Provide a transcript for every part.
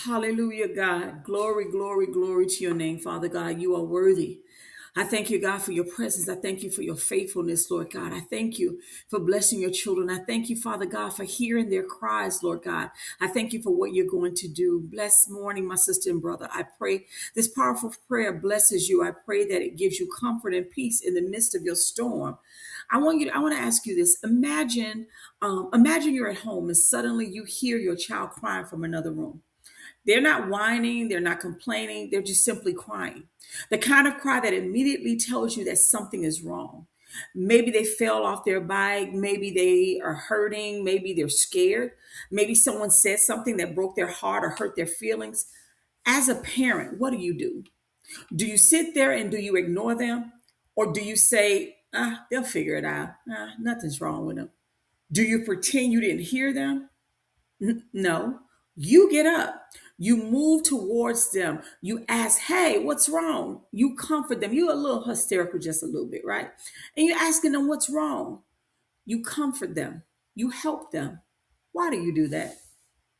Hallelujah, God. Glory, glory, glory to your name, Father God. You are worthy. I thank you, God, for your presence. I thank you for your faithfulness, Lord God. I thank you for blessing your children. I thank you, Father God, for hearing their cries, Lord God. I thank you for what you're going to do. Bless morning, my sister and brother. I pray this powerful prayer blesses you. I pray that it gives you comfort and peace in the midst of your storm. I want to ask you this. Imagine you're at home and suddenly you hear your child crying from another room. They're not whining, they're not complaining, they're just simply crying. The kind of cry that immediately tells you that something is wrong. Maybe they fell off their bike, maybe they are hurting, maybe they're scared, maybe someone said something that broke their heart or hurt their feelings. As a parent, what do you do? Do you sit there and do you ignore them? Or do you say, they'll figure it out? Nothing's wrong with them. Do you pretend you didn't hear them? No, you get up. You move towards them. You ask, hey, what's wrong? You comfort them. You're a little hysterical, just a little bit, right? And you're asking them what's wrong. You comfort them. You help them. Why do you do that?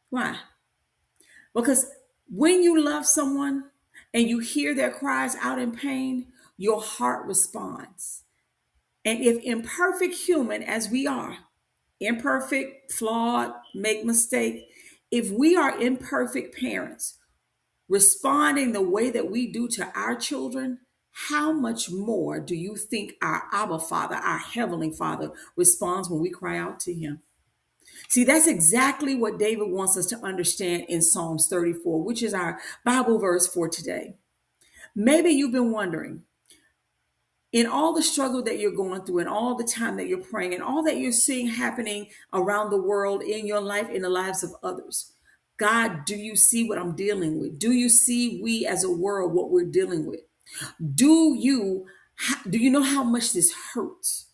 Why? Because when you love someone and you hear their cries out in pain, your heart responds. And if imperfect human as we are, imperfect, flawed, make mistake, if we are imperfect parents responding the way that we do to our children, how much more do you think our Abba Father, our Heavenly Father, responds when we cry out to Him? See, that's exactly what David wants us to understand in Psalms 34, which is our Bible verse for today. Maybe you've been wondering, in all the struggle that you're going through and all the time that you're praying and all that you're seeing happening around the world in your life, in the lives of others, God, do you see what I'm dealing with? Do you see we as a world what we're dealing with? Do you know how much this hurts?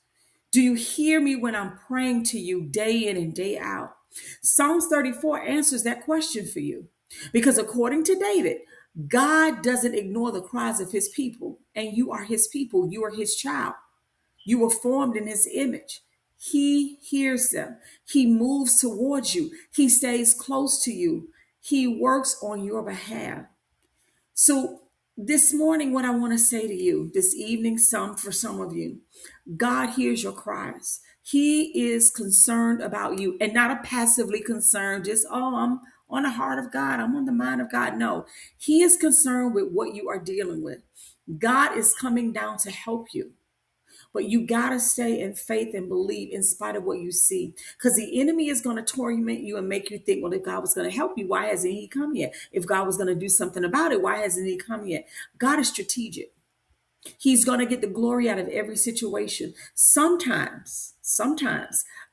Do you hear me when I'm praying to you day in and day out? Psalms 34 answers that question for you. Because according to David, God doesn't ignore the cries of his people, and you are his people. You are his child. You were formed in his image. He hears them. He moves towards you. He stays close to you. He works on your behalf. So this morning, what I want to say to you, this evening, for some of you, God hears your cries. He is concerned about you, and not a passively concerned, just, oh, I'm on the heart of God. I'm on the mind of God. No, he is concerned with what you are dealing with. God is coming down to help you. But you got to stay in faith and believe in spite of what you see. Because the enemy is going to torment you and make you think, well, if God was going to help you, why hasn't he come yet? If God was going to do something about it, why hasn't he come yet? God is strategic. He's going to get the glory out of every situation. Sometimes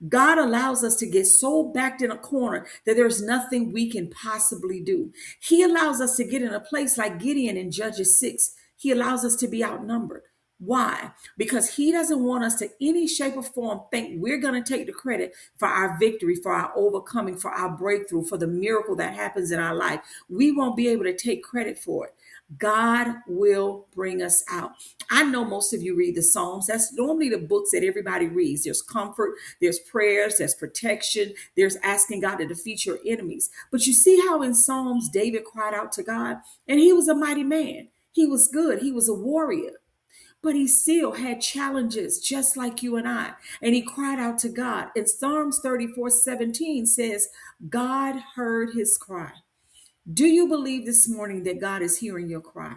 God allows us to get so backed in a corner that there's nothing we can possibly do. He allows us to get in a place like Gideon in Judges 6. He allows us to be outnumbered. Why? Because he doesn't want us to any shape or form think we're going to take the credit for our victory, for our overcoming, for our breakthrough, for the miracle that happens in our life. We won't be able to take credit for it. God will bring us out. I know most of you read the Psalms. That's normally the books that everybody reads. There's comfort, there's prayers, there's protection, there's asking God to defeat your enemies. But you see how in Psalms, David cried out to God, and he was a mighty man. He was good. He was a warrior. But he still had challenges just like you and I. And he cried out to God. And Psalms 34:17 says, God heard his cry. Do you believe this morning that God is hearing your cry?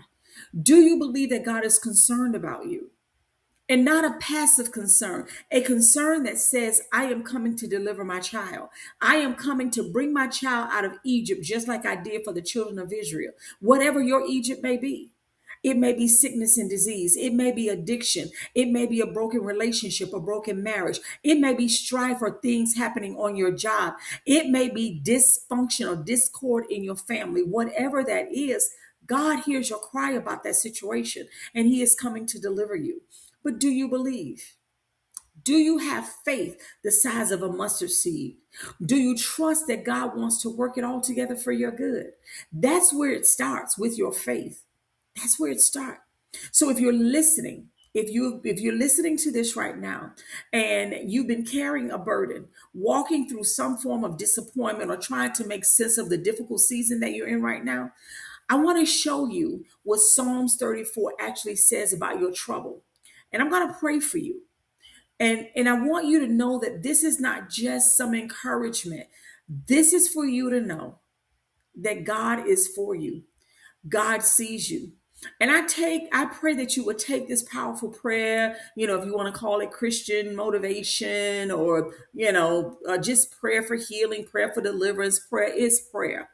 Do you believe that God is concerned about you? And not a passive concern, a concern that says, I am coming to deliver my child. I am coming to bring my child out of Egypt, just like I did for the children of Israel. Whatever your Egypt may be. It may be sickness and disease. It may be addiction. It may be a broken relationship, a broken marriage. It may be strife or things happening on your job. It may be dysfunction or discord in your family. Whatever that is, God hears your cry about that situation, and he is coming to deliver you. But do you believe? Do you have faith the size of a mustard seed? Do you trust that God wants to work it all together for your good? That's where it starts, with your faith. That's where it starts. So if you're listening, If you're listening to this right now and you've been carrying a burden, walking through some form of disappointment or trying to make sense of the difficult season that you're in right now, I want to show you what Psalms 34 actually says about your trouble. And I'm going to pray for you. And I want you to know that this is not just some encouragement. This is for you to know that God is for you. God sees you. And I pray that you would take this powerful prayer, if you want to call it Christian motivation or, just prayer for healing, prayer for deliverance. Prayer is prayer.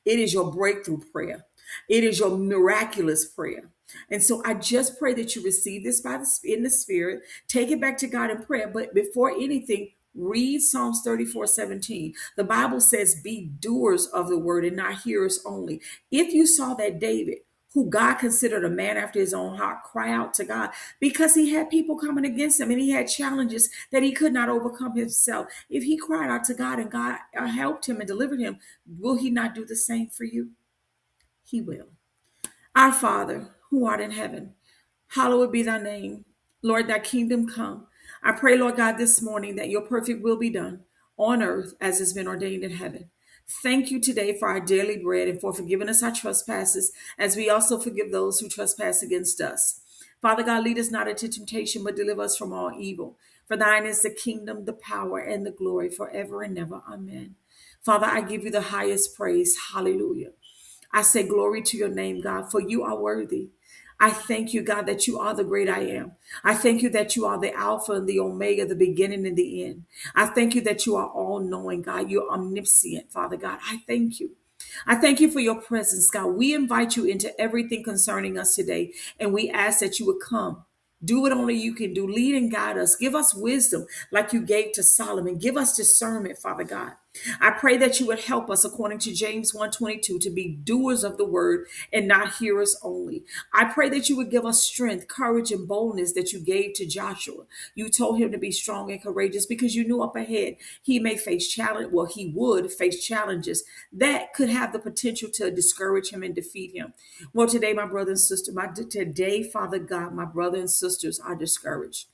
It is your breakthrough prayer. It is your miraculous prayer. And so I just pray that you receive this in the spirit, take it back to God in prayer. But before anything, read Psalms 34:17. The Bible says, be doers of the word and not hearers only. If you saw that David, who God considered a man after his own heart, cry out to God because he had people coming against him and he had challenges that he could not overcome himself. If he cried out to God and God helped him and delivered him, will he not do the same for you? He will. Our Father, who art in heaven, hallowed be thy name. Lord, thy kingdom come. I pray, Lord God, this morning that your perfect will be done on earth as has been ordained in heaven. Thank you today for our daily bread and for forgiving us our trespasses as we also forgive those who trespass against us. Father God, lead us not into temptation, but deliver us from all evil. For thine is the kingdom, the power, and the glory forever and ever. Amen. Father, I give you the highest praise. Hallelujah. I say glory to your name, God, for you are worthy. I thank you, God, that you are the great I am. I thank you that you are the Alpha and the Omega, the beginning and the end. I thank you that you are all knowing, God. You're omniscient, Father God. I thank you. I thank you for your presence, God. We invite you into everything concerning us today, and we ask that you would come. Do what only you can do. Lead and guide us. Give us wisdom like you gave to Solomon. Give us discernment, Father God. I pray that you would help us, according to James 1:22, to be doers of the word and not hearers only. I pray that you would give us strength, courage, and boldness that you gave to Joshua. You told him to be strong and courageous because you knew up ahead he may face challenge. Well, he would face challenges that could have the potential to discourage him and defeat him. Well, today, my brother and sister, today, Father God, my brother and sisters are discouraged.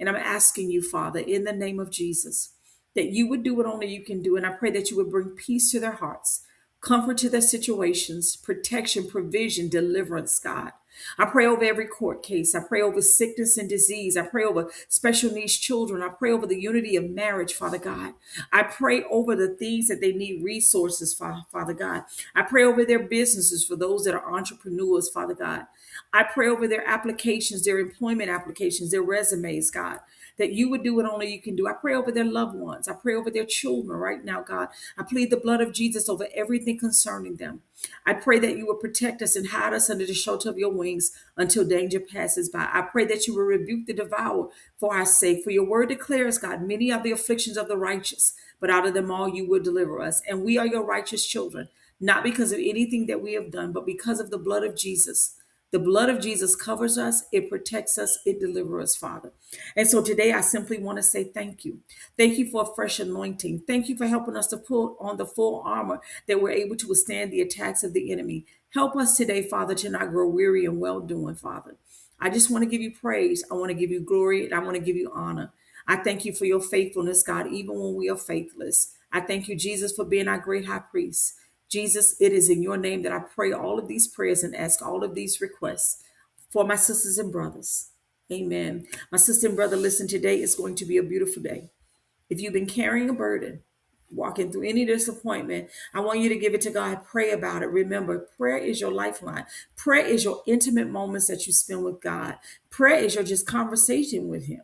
And I'm asking you, Father, in the name of Jesus, that you would do what only you can do. And I pray that you would bring peace to their hearts, comfort to their situations, protection, provision, deliverance, God. I pray over every court case. I pray over sickness and disease. I pray over special needs children. I pray over the unity of marriage, Father God. I pray over the things that they need resources, Father God. I pray over their businesses for those that are entrepreneurs, Father God. I pray over their applications, their employment applications, their resumes, God, that you would do what only you can do. I pray over their loved ones. I pray over their children right now, God. I plead the blood of Jesus over everything concerning them. I pray that you will protect us and hide us under the shelter of your wings until danger passes by. I pray that you will rebuke the devourer for our sake. For your word declares, God, many are the afflictions of the righteous, but out of them all you will deliver us. And we are your righteous children, not because of anything that we have done, but because of the blood of Jesus. The blood of Jesus covers us, it protects us, it delivers us, Father. And so today I simply want to say thank you. Thank you for a fresh anointing. Thank you for helping us to put on the full armor that we're able to withstand the attacks of the enemy. Help us today, Father, to not grow weary in well doing, Father. I just want to give you praise. I want to give you glory and I want to give you honor. I thank you for your faithfulness, God, even when we are faithless. I thank you, Jesus, for being our great high priest. Jesus, it is in your name that I pray all of these prayers and ask all of these requests for my sisters and brothers. Amen. My sister and brother, listen, today is going to be a beautiful day. If you've been carrying a burden, walking through any disappointment, I want you to give it to God. Pray about it. Remember, prayer is your lifeline. Prayer is your intimate moments that you spend with God. Prayer is your just conversation with Him.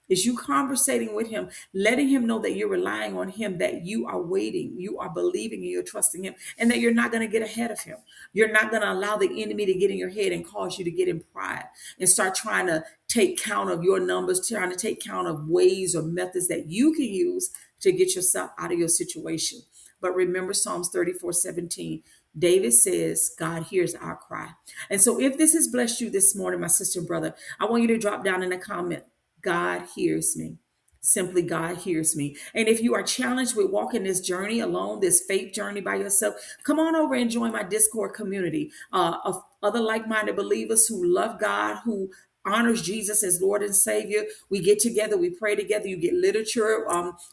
Is you conversating with him, letting him know that you're relying on him, that you are waiting, you are believing, and you're trusting him, and that you're not going to get ahead of him. You're not going to allow the enemy to get in your head and cause you to get in pride and start trying to take count of your numbers, trying to take count of ways or methods that you can use to get yourself out of your situation. But remember Psalms 34:17. David says, God hears our cry. And so if this has blessed you this morning, my sister and brother, I want you to drop down in the comment, God hears me. Simply, God hears me. And if you are challenged with walking this journey alone, this faith journey by yourself, come on over and join my Discord community of other like minded believers who love God, who honors Jesus as Lord and Savior. We get together, we pray together, you get literature.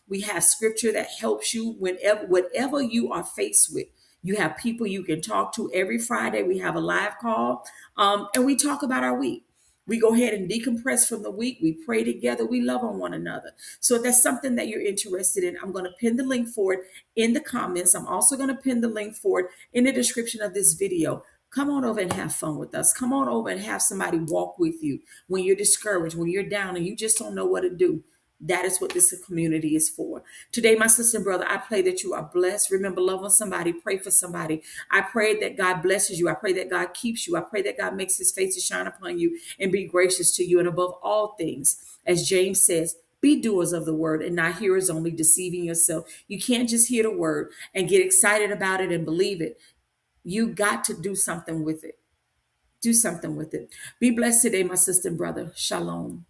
We have scripture that helps you whenever, whatever you are faced with. You have people you can talk to. Every Friday, we have a live call, and we talk about our week. We go ahead and decompress from the week. We pray together. We love on one another. So if that's something that you're interested in, I'm going to pin the link for it in the comments. I'm also going to pin the link for it in the description of this video. Come on over and have fun with us. Come on over and have somebody walk with you when you're discouraged, when you're down and you just don't know what to do. That is what this community is for. Today, my sister and brother, I pray that you are blessed. Remember, love on somebody, pray for somebody. I pray that God blesses you. I pray that God keeps you. I pray that God makes his face to shine upon you and be gracious to you. And above all things, as James says, be doers of the word and not hearers only, deceiving yourself. You can't just hear the word and get excited about it and believe it. You got to do something with it. Do something with it. Be blessed today, my sister and brother. Shalom.